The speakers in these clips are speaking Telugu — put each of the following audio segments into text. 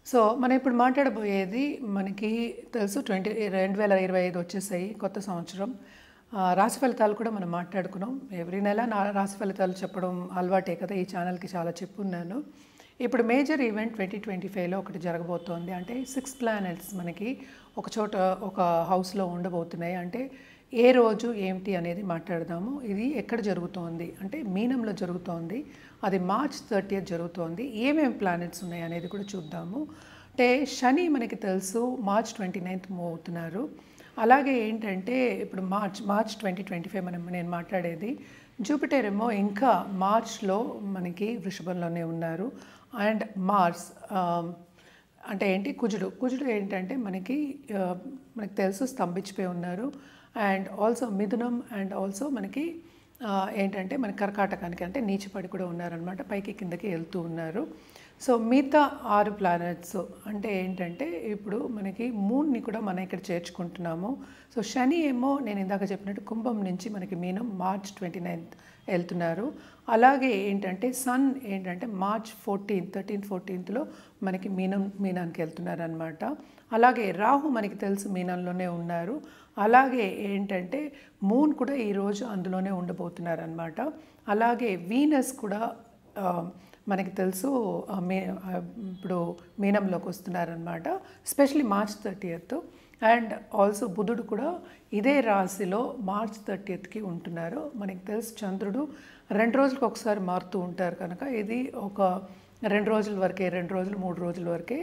సో, మనం ఇప్పుడు మాట్లాడబోయేది మనకి తెలుసు 2025 వచ్చేసాయి కొత్త సంవత్సరం. రాశి ఫలితాలు కూడా మనం మాట్లాడుకున్నాం. ఎవ్రీ నెల రాశి ఫలితాలు చెప్పడం అలవాటే కదా! ఈ ఛానల్‌కి చాలా చెప్పున్నాను. ఇప్పుడు మేజర్ ఈవెంట్ 2025లో ఒకటి జరగబోతోంది. అంటే 6 ప్లానెట్స్ మనకి ఒక చోట ఒక హౌస్‌లో ఉండబోతున్నాయి. అంటే ఏ రోజు ఏమిటి అనేది మాట్లాడదాము. ఇది ఎక్కడ జరుగుతోంది అంటే మీనంలో జరుగుతోంది. అది మార్చ్ 30th జరుగుతోంది. ఏమేమి ప్లానెట్స్ ఉన్నాయి అనేది కూడా చూద్దాము. అంటే శని మనకి తెలుసు మార్చ్ 29th మూవ్ అవుతున్నారు. అలాగే ఏంటంటే ఇప్పుడు మార్చ్ 2025 నేను మాట్లాడేది. జూపిటర్ ఏమో ఇంకా మార్చ్లో మనకి వృషభంలోనే ఉన్నారు. అండ్ మార్స్ అంటే ఏంటి కుజుడు ఏంటంటే మనకి తెలుసు స్తంభించిపోయి ఉన్నారు. And also Mithunam and also మనకి ఏంటంటే మన కర్కాటకానికి అంటే నీచపడి కూడా ఉన్నారనమాట. పైకి కిందకి వెళ్తూ ఉన్నారు. సో మిగతా 6 ప్లానెట్స్ అంటే ఏంటంటే ఇప్పుడు మనకి మూన్ని కూడా మనం ఇక్కడ చేర్చుకుంటున్నాము. సో శని ఏమో నేను ఇందాక చెప్పినట్టు కుంభం నుంచి మనకి మీనం మార్చ్ 29th వెళ్తున్నారు. అలాగే ఏంటంటే సన్ ఏంటంటే మార్చ్ 13th మనకి మీనానికి వెళ్తున్నారు అనమాట. అలాగే రాహు మనకి తెలుసు మీనంలోనే ఉన్నారు. అలాగే ఏంటంటే మూన్ కూడా ఈరోజు అందులోనే ఉండబోతున్నారు అనమాట. అలాగే వీనస్ కూడా మనకి తెలుసు ఇప్పుడు మీనంలోకి వస్తున్నారనమాట. Especially March 30th. And also బుధుడు కూడా ఇదే రాశిలో మార్చ్ 30th ఉంటున్నారు. మనకి తెలుసు చంద్రుడు 2 రోజులకు ఒకసారి మారుతూ ఉంటారు కనుక ఇది ఒక 2 రోజుల వరకే 2 రోజులు 3 రోజుల వరకే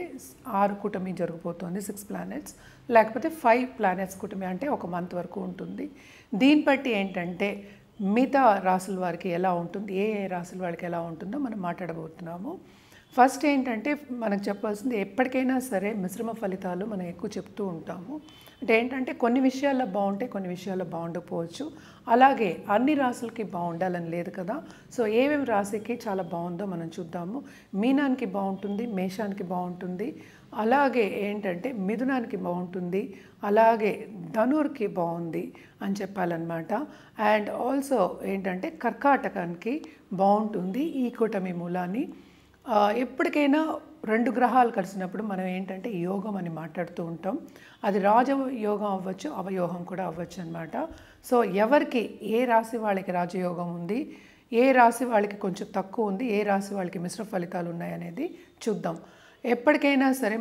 6 కూటమి జరిగిపోతుంది. 6 ప్లానెట్స్ లేకపోతే 5 ప్లానెట్స్ కూటమి అంటే ఒక మంత్ వరకు ఉంటుంది. దీన్ని బట్టి ఏంటంటే మిగతా రాసుల వారికి ఎలా ఉంటుంది, ఏ రాసుల వారికి ఎలా ఉంటుందో మనం మాట్లాడబోతున్నాము. ఫస్ట్ ఏంటంటే మనకు చెప్పాల్సింది ఎప్పటికైనా సరే మిశ్రమ ఫలితాలు మనం ఎక్కువ చెప్తూ ఉంటాము. అంటే ఏంటంటే కొన్ని విషయాల్లో బాగుంటాయి, కొన్ని విషయాల్లో బాగుండకపోవచ్చు. అలాగే అన్ని రాసులకి బాగుండాలని లేదు కదా. సో ఏమేమి రాశికి చాలా బాగుందో మనం చూద్దాము. మీనానికి బాగుంటుంది, మేషానికి బాగుంటుంది, అలాగే ఏంటంటే మిథునానికి బాగుంటుంది, అలాగే ధనుర్కి బాగుంది అని చెప్పాలన్నమాట. అండ్ ఆల్సో ఏంటంటే కర్కాటకానికి బాగుంటుంది ఈ కూటమి మూలాన్ని. ఎప్పటికైనా 2 గ్రహాలు కలిసినప్పుడు మనం ఏంటంటే యోగం అని మాట్లాడుతూ ఉంటాం. అది రాజయోగం అవ్వచ్చు, అవయోగం కూడా అవ్వచ్చు అనమాట. సో ఎవరికి ఏ రాశి వాళ్ళకి రాజయోగం ఉంది, ఏ రాశి వాళ్ళకి కొంచెం తక్కువ ఉంది, ఏ రాశి వాళ్ళకి మిశ్రమ ఫలితాలు ఉన్నాయనేది చూద్దాం. ఎప్పటికైనా సరే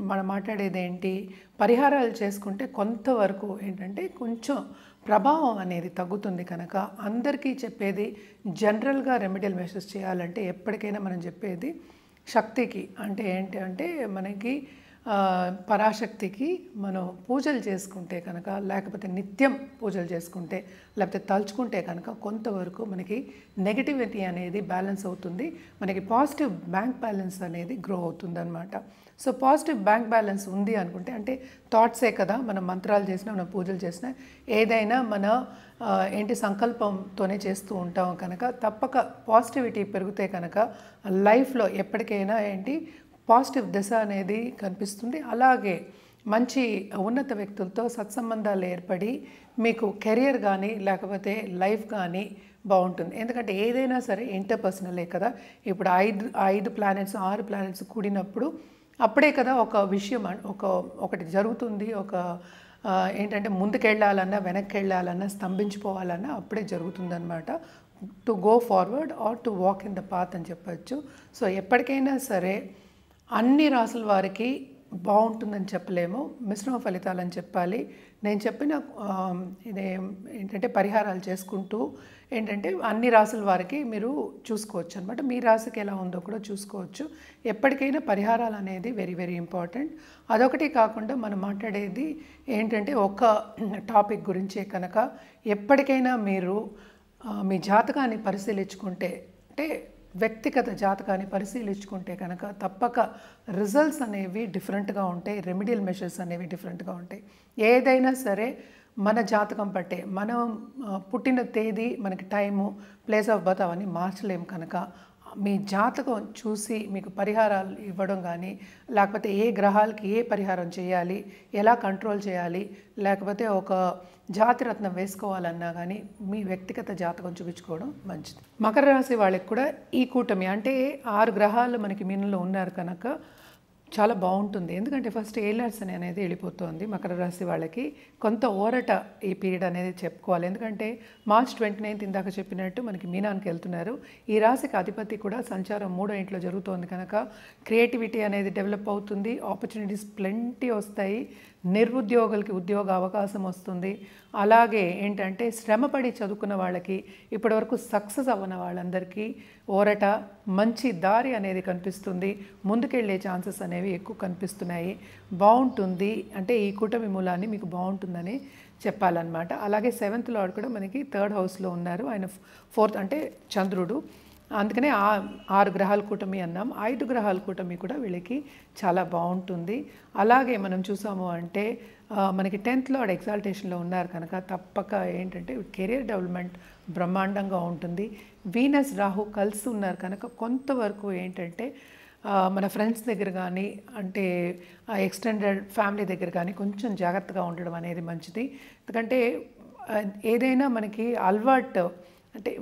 మనం మాట్లాడేది ఏంటి, పరిహారాలు చేసుకుంటే కొంతవరకు ఏంటంటే కొంచెం ప్రభావం అనేది తగ్గుతుంది కనుక అందరికీ చెప్పేది జనరల్గా రెమెడియల్ మెషర్స్ చేయాలంటే ఎప్పటికైనా మనం చెప్పేది శక్తికి అంటే ఏంటి అంటే మనకి పరాశక్తికి మనం పూజలు చేసుకుంటే కనుక లేకపోతే నిత్యం పూజలు చేసుకుంటే లేకపోతే తలుచుకుంటే కనుక కొంతవరకు మనకి నెగటివిటీ అనేది బ్యాలెన్స్ అవుతుంది. మనకి పాజిటివ్ బ్యాంక్ బ్యాలెన్స్ అనేది గ్రో అవుతుంది అనమాట. సో పాజిటివ్ బ్యాంక్ బ్యాలెన్స్ ఉంది అనుకుంటే అంటే థాట్సే కదా, మనం మంత్రాలు చేసినా మనం పూజలు చేసినా ఏదైనా మన ఏంటి సంకల్పంతోనే చేస్తూ ఉంటాం కనుక తప్పక పాజిటివిటీ పెరిగితే కనుక లైఫ్లో ఎప్పటికైనా ఏంటి పాజిటివ్ దశ అనేది కనిపిస్తుంది. అలాగే మంచి ఉన్నత వ్యక్తులతో సత్సంబంధాలు ఏర్పడి మీకు కెరియర్ కానీ లేకపోతే లైఫ్ కానీ బాగుంటుంది. ఎందుకంటే ఏదైనా సరే ఇంటర్పర్సనలే కదా. ఇప్పుడు 5 ప్లానెట్స్ 6 ప్లానెట్స్ కూడినప్పుడు అప్పుడే కదా ఒక విషయం ఒకటి జరుగుతుంది. ఏంటంటే ముందుకెళ్ళాలన్నా వెనక్కి వెళ్ళాలన్నా స్తంభించిపోవాలన్నా అప్పుడే జరుగుతుందన్నమాట. To go forward are to walk in the path అని చెప్పచ్చు. సో ఎప్పటికైనా సరే అన్ని రాసుల వారికి బాగుంటుందని చెప్పలేము, మిశ్రమ ఫలితాలని చెప్పాలి. నేను చెప్పిన ఏంటంటే పరిహారాలు చేసుకుంటూ ఏంటంటే అన్ని రాసుల వారికి మీరు చూసుకోవచ్చు అనమాట. మీ రాశికి ఎలా ఉందో కూడా చూసుకోవచ్చు. ఎప్పటికైనా పరిహారాలు అనేది వెరీ వెరీ ఇంపార్టెంట్. అదొకటి కాకుండా మనం మాట్లాడేది ఏంటంటే ఒక టాపిక్ గురించే కనుక ఎప్పటికైనా మీరు మీ జాతకాన్ని పరిశీలించుకుంటే అంటే వ్యక్తిగత జాతకాన్ని పరిశీలించుకుంటే కనుక తప్పక రిజల్ట్స్ అనేవి డిఫరెంట్గా ఉంటాయి, రెమెడియల్ మెషర్స్ అనేవి డిఫరెంట్గా ఉంటాయి. ఏదైనా సరే మన జాతకం పట్టే మనం పుట్టిన తేదీ మనకి టైము ప్లేస్ ఆఫ్ బర్త్ అవన్నీ మార్చలేము కనుక మీ జాతకం చూసి మీకు పరిహారాలు ఇవ్వడం కానీ లేకపోతే ఏ గ్రహాలకి ఏ పరిహారం చేయాలి, ఎలా కంట్రోల్ చేయాలి, లేకపోతే ఒక జాతిరత్నం వేసుకోవాలన్నా కానీ మీ వ్యక్తిగత జాతకం చూపించుకోవడం మంచిది. మకర రాశి వాళ్ళకి కూడా ఈ కూటమి అంటే 6 గ్రహాలు మనకి మీనంలో ఉన్నారు కనుక చాలా బాగుంటుంది. ఎందుకంటే ఫస్ట్ ఏలర్స్ అనేది వెళ్ళిపోతుంది మకర రాశి వాళ్ళకి. కొంత ఊరట ఈ పీరియడ్ అనేది చెప్పుకోవాలి. ఎందుకంటే మార్చ్ 29 ఇందాక చెప్పినట్టు మనకి మీనానికి వెళ్తున్నారు. ఈ రాశికి అధిపతి కూడా సంచారం 3వ ఇంట్లో జరుగుతోంది కనుక క్రియేటివిటీ అనేది డెవలప్ అవుతుంది. ఆపర్చునిటీస్ ప్లెంటీ వస్తాయి. నిరుద్యోగులకి ఉద్యోగ అవకాశం వస్తుంది. అలాగే ఏంటంటే శ్రమపడి చదువుకున్న వాళ్ళకి, ఇప్పటివరకు సక్సెస్ అవ్వన వాళ్ళందరికీ ఊరట, మంచి దారి అనేది కనిపిస్తుంది. ముందుకెళ్ళే ఛాన్సెస్ అనేవి ఎక్కువ కనిపిస్తున్నాయి. బాగుంటుంది. అంటే ఈ కూటమి మూలాన్ని మీకు బాగుంటుందని చెప్పాలన్నమాట. అలాగే 7th లార్డ్ కూడా మనకి 3rd హౌస్లో ఉన్నారు. ఆయన 4th అంటే చంద్రుడు. అందుకనే 6 గ్రహాల కూటమి అన్నాం. 5 గ్రహాల కూటమి కూడా వీళ్ళకి చాలా బాగుంటుంది. అలాగే మనం చూసాము అంటే మనకి 10th లార్డ్ ఎగ్జాల్టేషన్లో ఉన్నారు కనుక తప్పక ఏంటంటే కెరియర్ డెవలప్మెంట్ బ్రహ్మాండంగా ఉంటుంది. వీనస్ రాహు కలిసి ఉన్నారు కనుక కొంతవరకు ఏంటంటే మన ఫ్రెండ్స్ దగ్గర కానీ అంటే ఎక్స్టెండెడ్ ఫ్యామిలీ దగ్గర కానీ కొంచెం జాగ్రత్తగా ఉండడం అనేది మంచిది. ఎందుకంటే ఏదైనా మనకి అలవాటు అంటే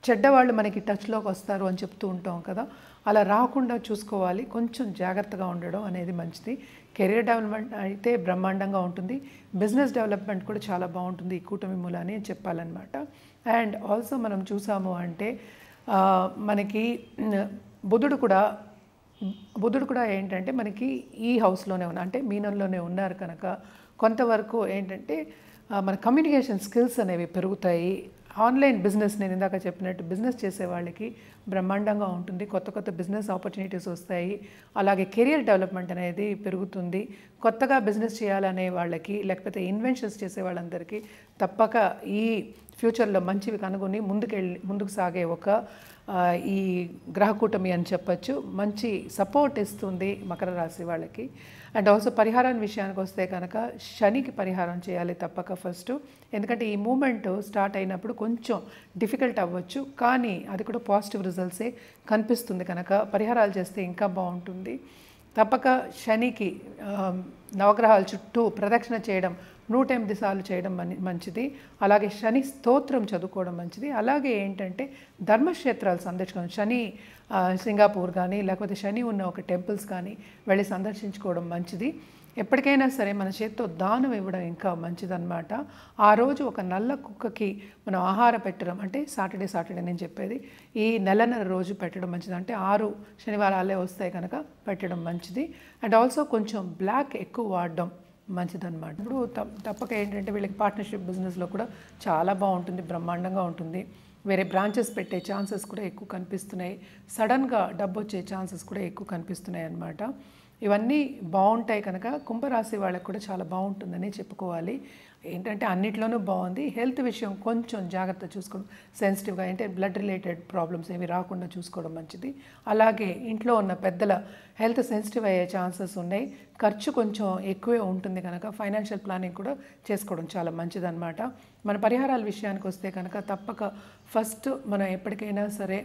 చెడ్డవాళ్ళు మనకి టచ్లోకి వస్తారు అని చెప్తూ ఉంటాం కదా, అలా రాకుండా చూసుకోవాలి. కొంచెం జాగ్రత్తగా ఉండడం అనేది మంచిది. కెరీర్ డెవలప్మెంట్ అయితే బ్రహ్మాండంగా ఉంటుంది. బిజినెస్ డెవలప్మెంట్ కూడా చాలా బాగుంటుంది ఈ కూటమి మూలాన్ని చెప్పాలన్నమాట. అండ్ ఆల్సో మనం చూసాము అంటే మనకి బుధుడు కూడా ఏంటంటే మనకి ఈ హౌస్లోనే ఉన్నారు, అంటే మీనంలోనే ఉన్నారు కనుక కొంతవరకు ఏంటంటే మన కమ్యూనికేషన్ స్కిల్స్ అనేవి పెరుగుతాయి. ఆన్లైన్ బిజినెస్ నేను ఇందాక చెప్పినట్టు బిజినెస్ చేసే వాళ్ళకి బ్రహ్మాండంగా ఉంటుంది. కొత్త కొత్త బిజినెస్ ఆపర్చునిటీస్ వస్తాయి. అలాగే కెరియర్ డెవలప్మెంట్ అనేది పెరుగుతుంది. కొత్తగా బిజినెస్ చేయాలనే వాళ్ళకి లేకపోతే ఇన్వెన్షన్స్ చేసే వాళ్ళందరికీ తప్పక ఈ ఫ్యూచర్లో మంచివి కనుగొని ముందుకు సాగే ఒక ఈ గ్రహకూటమి అని చెప్పచ్చు. మంచి సపోర్ట్ ఇస్తుంది మకర రాశి వాళ్ళకి. అండ్ ఆల్సో పరిహారాన్ని విషయానికి వస్తే కనుక శనికి పరిహారం చేయాలి తప్పక ఫస్ట్. ఎందుకంటే ఈ మూమెంట్ స్టార్ట్ అయినప్పుడు కొంచెం డిఫికల్ట్ అవ్వచ్చు, కానీ అది కూడా పాజిటివ్ రిజల్ట్సే కనిపిస్తుంది కనుక పరిహారాలు చేస్తే ఇంకా బాగుంటుంది. తప్పక శనికి నవగ్రహాల చుట్టూ ప్రదక్షిణ చేయడం 108 సార్లు చేయడం మంచిది. అలాగే శని స్తోత్రం చదువుకోవడం మంచిది. అలాగే ఏంటంటే ధర్మక్షేత్రాలు సందర్శించడం, శని సింగపూర్ కానీ లేకపోతే శని ఉన్న ఒక టెంపుల్స్ కానీ వెళ్ళి సందర్శించుకోవడం మంచిది. ఎప్పటికైనా సరే మన చేత్తో దానం ఇవ్వడం ఇంకా మంచిదన్నమాట. ఆ రోజు ఒక నల్ల కుక్కకి మనం ఆహారం పెట్టడం, అంటే సాటర్డే నేను చెప్పేది ఈ నెలన్నర రోజు పెట్టడం మంచిది. అంటే 6 శనివారాలే వస్తాయి కనుక పెట్టడం మంచిది. అండ్ ఆల్సో కొంచెం బ్లాక్ ఎక్కువ వాడడం మంచిదన్నమాట. ఇప్పుడు తప్పక ఏంటంటే వీళ్ళకి పార్ట్నర్షిప్ బిజినెస్లో కూడా చాలా బాగుంటుంది, బ్రహ్మాండంగా ఉంటుంది. వేరే బ్రాంచెస్ పెట్టే ఛాన్సెస్ కూడా ఎక్కువ కనిపిస్తున్నాయి. సడన్గా డబ్బు వచ్చే ఛాన్సెస్ కూడా ఎక్కువ కనిపిస్తున్నాయి అన్నమాట. ఇవన్నీ బాగుంటాయి కనుక కుంభరాశి వాళ్ళకి కూడా చాలా బాగుంటుందని చెప్పుకోవాలి. ఏంటంటే అన్నిట్లోనూ బాగుంది. హెల్త్ విషయం కొంచెం జాగ్రత్త చూసుకోవడం, సెన్సిటివ్గా అంటే బ్లడ్ రిలేటెడ్ ప్రాబ్లమ్స్ ఏవి రాకుండా చూసుకోవడం మంచిది. అలాగే ఇంట్లో ఉన్న పెద్దల హెల్త్ సెన్సిటివ్ అయ్యే ఛాన్సెస్ ఉన్నాయి. ఖర్చు కొంచెం ఎక్కువే ఉంటుంది కనుక ఫైనాన్షియల్ ప్లానింగ్ కూడా చేసుకోవడం చాలా మంచిదన్నమాట. మన పరిహారాల విషయానికి వస్తే కనుక తప్పక ఫస్ట్ మనం ఎప్పటికైనా సరే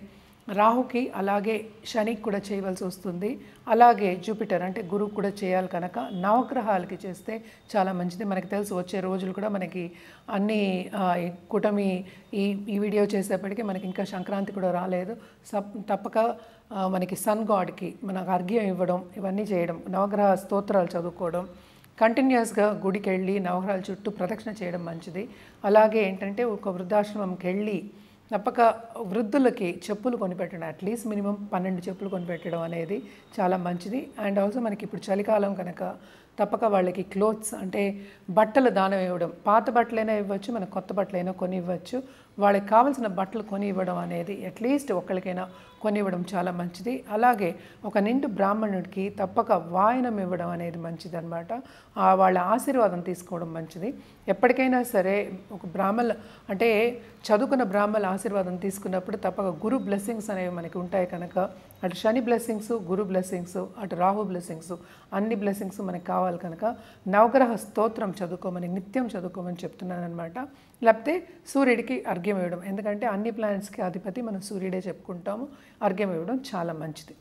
రాహుకి అలాగే శనికి కూడా చేయవలసి వస్తుంది. అలాగే జూపిటర్ అంటే గురువు కూడా చేయాలి కనుక నవగ్రహాలకి చేస్తే చాలా మంచిది. మనకి తెలుసు వచ్చే రోజులు కూడా మనకి అన్ని కూటమి ఈ వీడియో చేసేప్పటికీ మనకి ఇంకా సంక్రాంతి కూడా రాలేదు. తప్పక మనకి సన్ గాడ్కి మనకు అర్ఘ్యం ఇవ్వడం, ఇవన్నీ చేయడం, నవగ్రహ స్తోత్రాలు చదువుకోవడం, కంటిన్యూస్గా గుడికి వెళ్ళి నవగ్రహాల చుట్టూ ప్రదక్షిణ చేయడం మంచిది. అలాగే ఏంటంటే ఒక వృద్ధాశ్రమంకి వెళ్ళి తప్పక వృద్ధులకి చెప్పులు కొనిపెట్టడం, అట్లీస్ట్ మినిమం 12 చెప్పులు కొనిపెట్టడం అనేది చాలా మంచిది. అండ్ ఆల్సో మనకి ఇప్పుడు చలికాలం కనుక తప్పక వాళ్ళకి క్లోత్స్ అంటే బట్టలు దానం ఇవ్వడం, పాత బట్టలైనా ఇవ్వచ్చు, మనకు కొత్త బట్టలైనా కొని ఇవ్వచ్చు. వాళ్ళకి కావాల్సిన బట్టలు కొని ఇవ్వడం అనేది అట్లీస్ట్ ఒకరికైనా కొని ఇవ్వడం చాలా మంచిది. అలాగే ఒక నిండు బ్రాహ్మణుడికి తప్పక వాయనం ఇవ్వడం అనేది మంచిది అనమాట. వాళ్ళ ఆశీర్వాదం తీసుకోవడం మంచిది. ఎప్పటికైనా సరే ఒక బ్రాహ్మణ అంటే చదువుకున్న బ్రాహ్మణ ఆశీర్వాదం తీసుకున్నప్పుడు తప్పక గురు బ్లెస్సింగ్స్ అనేవి మనకి ఉంటాయి కనుక అటు శని బ్లెస్సింగ్స్, గురు బ్లెస్సింగ్స్, అటు రాహు బ్లెస్సింగ్స్, అన్ని బ్లెస్సింగ్స్ మనకు కావాలి కనుక నవగ్రహ స్తోత్రం చదువుకోమని నిత్యం చదువుకోమని చెప్తున్నాను అనమాట. లేకపోతే సూర్యుడికి అర్ఘ్యం ఇవ్వడం, ఎందుకంటే అన్ని ప్లానెట్స్కి అధిపతి మనం సూర్యుడే చెప్పుకుంటాము. అర్ఘ్యం ఇవ్వడం చాలా మంచిది.